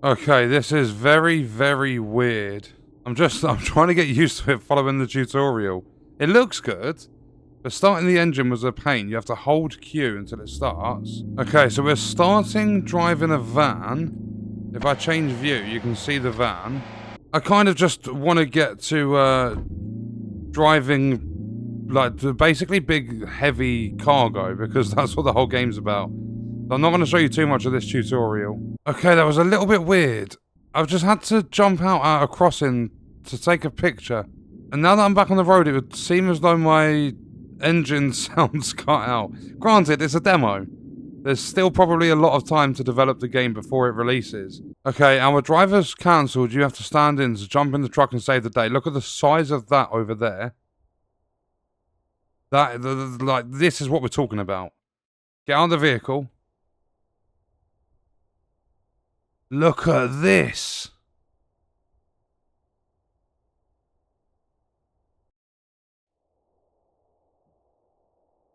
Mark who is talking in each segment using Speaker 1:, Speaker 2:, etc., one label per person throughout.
Speaker 1: Okay, this is very, very weird. I'm trying to get used to it following the tutorial. It looks good, but starting the engine was a pain. You have to hold Q until it starts. Okay, so we're starting driving a van. If I change view, you can see the van. I kind of just want to get to driving like basically big, heavy cargo because that's what the whole game's about. I'm not going to show you too much of this tutorial. Okay, that was a little bit weird. I've just had to jump out at a crossing to take a picture. And now that I'm back on the road, it would seem as though my engine sounds cut out. Granted, it's a demo. There's still probably a lot of time to develop the game before it releases. Okay, our driver's cancelled. You have to stand in to jump in the truck and save the day. Look at the size of that over there. Like, this is what we're talking about. Get out of the vehicle. Look at this.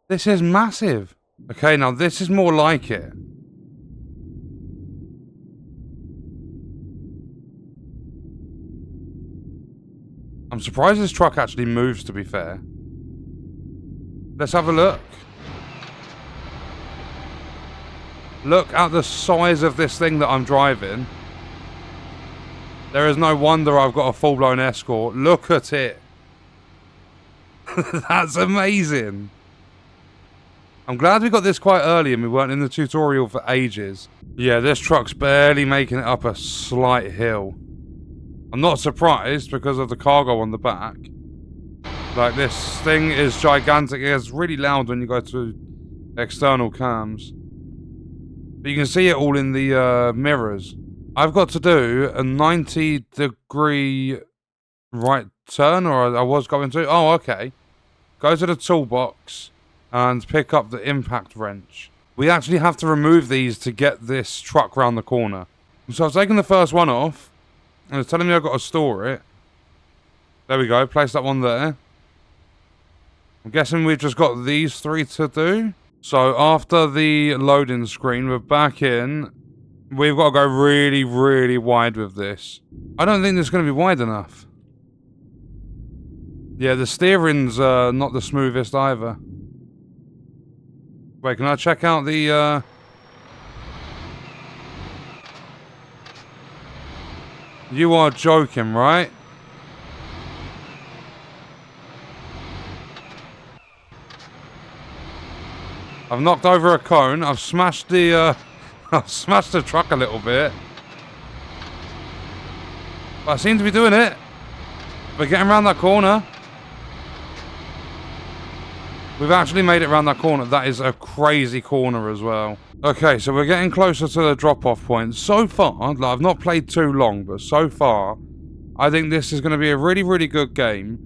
Speaker 1: This is massive. Okay, now this is more like it. I'm surprised this truck actually moves, to be fair. Let's have a look. Look at the size of this thing that I'm driving. There is no wonder I've got a full-blown escort. Look at it. That's amazing. I'm glad we got this quite early and we weren't in the tutorial for ages. Yeah, this truck's barely making it up a slight hill. I'm not surprised because of the cargo on the back. Like, this thing is gigantic. It's really loud when you go to external cams. But you can see it all in the mirrors. I've got to do a 90-degree right turn, or I was going to. Oh, okay. Go to the toolbox and pick up the impact wrench. We actually have to remove these to get this truck round the corner. So I've taken the first one off, and it's telling me I've got to store it. There we go. Place that one there. I'm guessing we've just got these three to do. So after the loading screen, we're back in. We've got to go really, really wide with this. I don't think this is going to be wide enough. Yeah, the steering's not the smoothest either. Wait, can I check out the... You are joking, right? I've knocked over a cone. I've smashed the I've smashed the truck a little bit. But I seem to be doing it. We're getting around that corner. We've actually made it around that corner. That is a crazy corner as well. Okay, so we're getting closer to the drop-off point. So far, like, I've not played too long, but so far, I think this is going to be a really, really good game.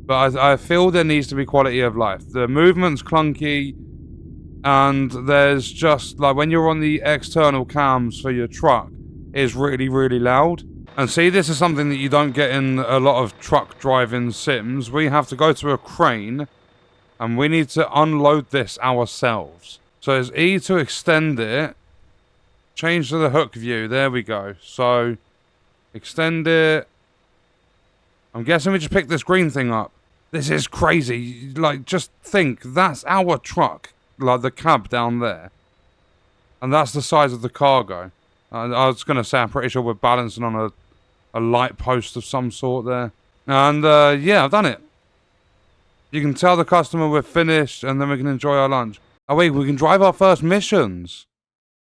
Speaker 1: But I feel there needs to be quality of life. The movement's clunky. And there's just, like, when you're on the external cams for your truck, it's really, really loud. And see, this is something that you don't get in a lot of truck driving sims. We have to go to a crane, and we need to unload this ourselves. So it's E to extend it. Change to the hook view. There we go. So, extend it. I'm guessing we just picked this green thing up. This is crazy. Like, just think, that's our truck. Like the cab down there. And that's the size of the cargo. I was going to say, I'm pretty sure we're balancing on a light post of some sort there. And yeah, I've done it. You can tell the customer we're finished and then we can enjoy our lunch. Oh wait, we can drive our first missions.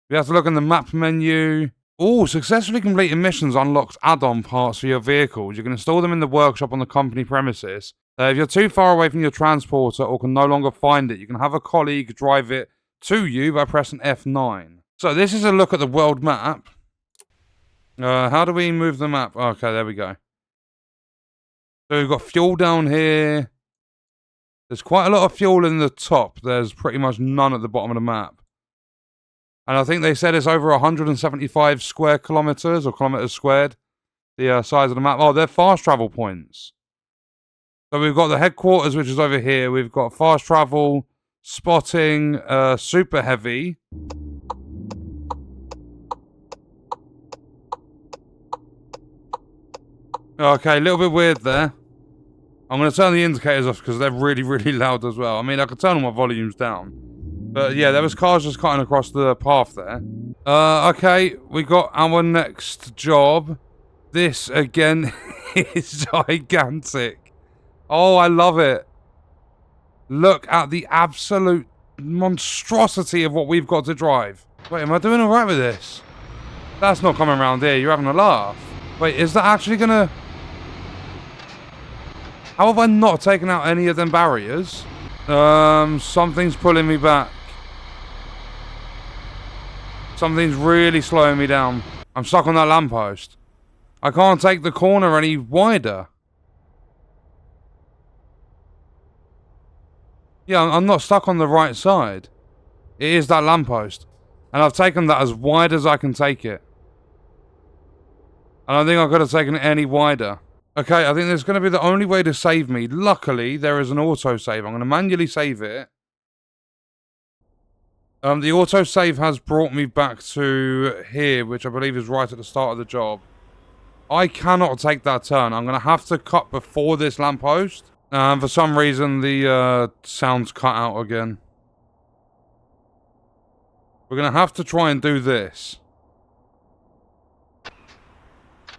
Speaker 1: We have to look in the map menu. Oh, successfully completing missions unlocks add-on parts for your vehicles. You can install them in the workshop on the company premises. If you're too far away from your transporter or can no longer find it, you can have a colleague drive it to you by pressing F9. So this is a look at the world map. How do we move the map? Okay, there we go. So we've got fuel down here. There's quite a lot of fuel in the top. There's pretty much none at the bottom of the map. And I think they said it's over 175 square kilometers or kilometers squared. The size of the map. Oh, they're fast travel points. So we've got the headquarters, which is over here. We've got fast travel, spotting, super heavy. Okay, a little bit weird there. I'm going to turn the indicators off because they're really, really loud as well. I mean, I could turn all my volumes down. But yeah, there was cars just cutting across the path there. Okay, we got our next job. This, again, is gigantic. Oh, I love it. Look at the absolute monstrosity of what we've got to drive. Wait, am I doing alright with this? That's not coming around here. You're having a laugh. Wait, is that actually gonna... How have I not taken out any of them barriers? Something's pulling me back. Something's really slowing me down. I'm stuck on that lamppost. I can't take the corner any wider. Yeah, I'm not stuck on the right side. It is that lamppost. And I've taken that as wide as I can take it. I don't think I could have taken it any wider. Okay, I think there's going to be the only way to save me. Luckily, there is an autosave. I'm going to manually save it. The autosave has brought me back to here, which I believe is right at the start of the job. I cannot take that turn. I'm going to have to cut before this lamppost. And for some reason, the sound's cut out again. We're going to have to try and do this.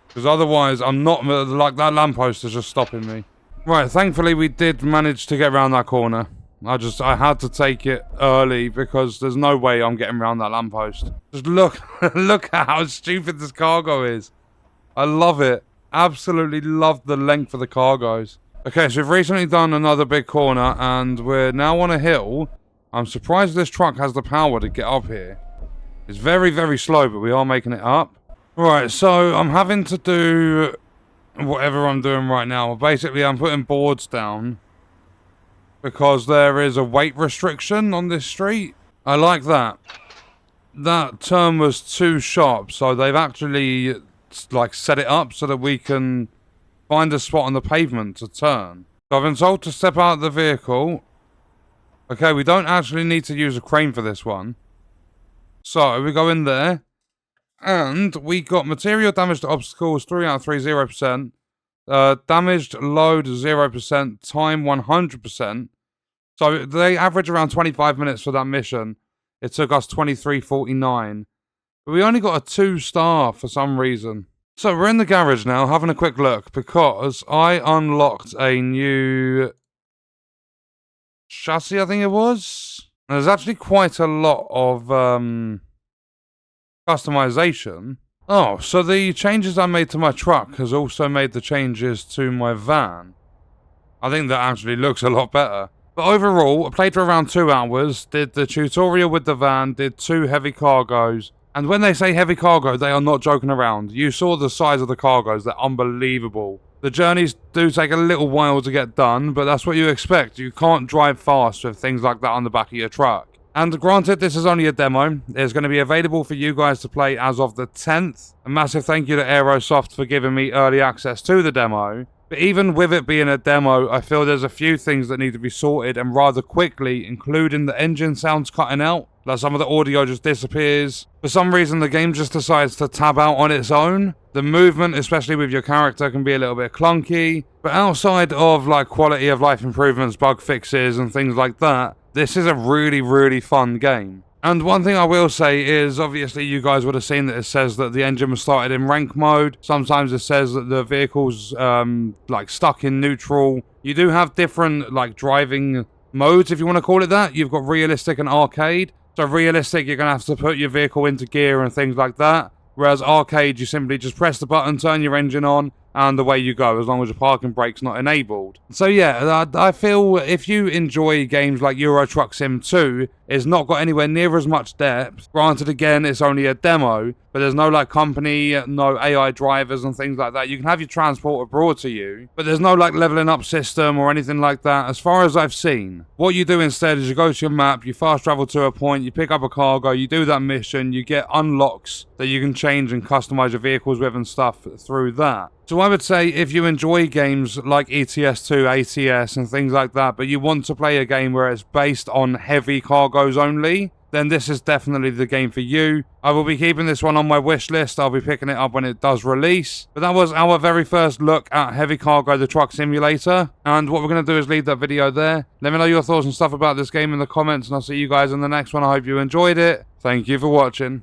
Speaker 1: Because otherwise, I'm not... Like, that lamppost is just stopping me. Right, thankfully, we did manage to get around that corner. I had to take it early because there's no way I'm getting around that lamppost. Just look, look at how stupid this cargo is. I love it. Absolutely love the length of the cargoes. Okay, so we've recently done another big corner and we're now on a hill. I'm surprised this truck has the power to get up here. It's very, very slow, but we are making it up. Right, so I'm having to do whatever I'm doing right now. Basically, I'm putting boards down because there is a weight restriction on this street. I like that. That turn was too sharp, so they've actually like set it up so that we can find a spot on the pavement to turn. So I've been told to step out of the vehicle. Okay, we don't actually need to use a crane for this one. So we go in there. And we got material damage to obstacles, 3 out of 3, 0%. Damaged load, 0%. Time, 100%. So they average around 25 minutes for that mission. It took us 23:49. But we only got a 2-star for some reason. So we're in the garage now, having a quick look. Because I unlocked a new chassis, I think it was. And there's actually quite a lot of... customization. Oh, so the changes I made to my truck has also made the changes to my van. I think that actually looks a lot better. But overall, I played for around 2 hours, did the tutorial with the van, did 2 heavy cargoes. And when they say heavy cargo, they are not joking around. You saw the size of the cargoes, they're unbelievable. The journeys do take a little while to get done, but that's what you expect. You can't drive fast with things like that on the back of your truck. And granted, this is only a demo. It's going to be available for you guys to play as of the 10th. A massive thank you to Aerosoft for giving me early access to the demo. But even with it being a demo, I feel there's a few things that need to be sorted and rather quickly, including the engine sounds cutting out. Like some of the audio just disappears. For some reason, the game just decides to tab out on its own. The movement, especially with your character, can be a little bit clunky. But outside of like quality of life improvements, bug fixes and things like that, this is a really, really fun game. And one thing I will say is, obviously you guys would have seen that it says that the engine was started in rank mode. Sometimes it says that the vehicle's like stuck in neutral. You do have different like driving modes, if you want to call it that. You've got realistic and arcade. So realistic, you're going to have to put your vehicle into gear and things like that. Whereas arcade, you simply just press the button, turn your engine on, and away you go, as long as your parking brake's not enabled. So yeah, I feel if you enjoy games like Euro Truck Sim 2, it's not got anywhere near as much depth. Granted, again, it's only a demo, but there's no like company, no AI drivers and things like that. You can have your transport brought to you, but there's no like leveling up system or anything like that, as far as I've seen. What you do instead is you go to your map, you fast travel to a point, you pick up a cargo, you do that mission, you get unlocks that you can change and customize your vehicles with and stuff through that. So I would say if you enjoy games like ETS2, ATS and things like that, but you want to play a game where it's based on heavy cargoes only, then this is definitely the game for you. I will be keeping this one on my wish list. I'll be picking it up when it does release. But that was our very first look at Heavy Cargo, the truck simulator. And what we're going to do is leave that video there. Let me know your thoughts and stuff about this game in the comments, and I'll see you guys in the next one. I hope you enjoyed it. Thank you for watching.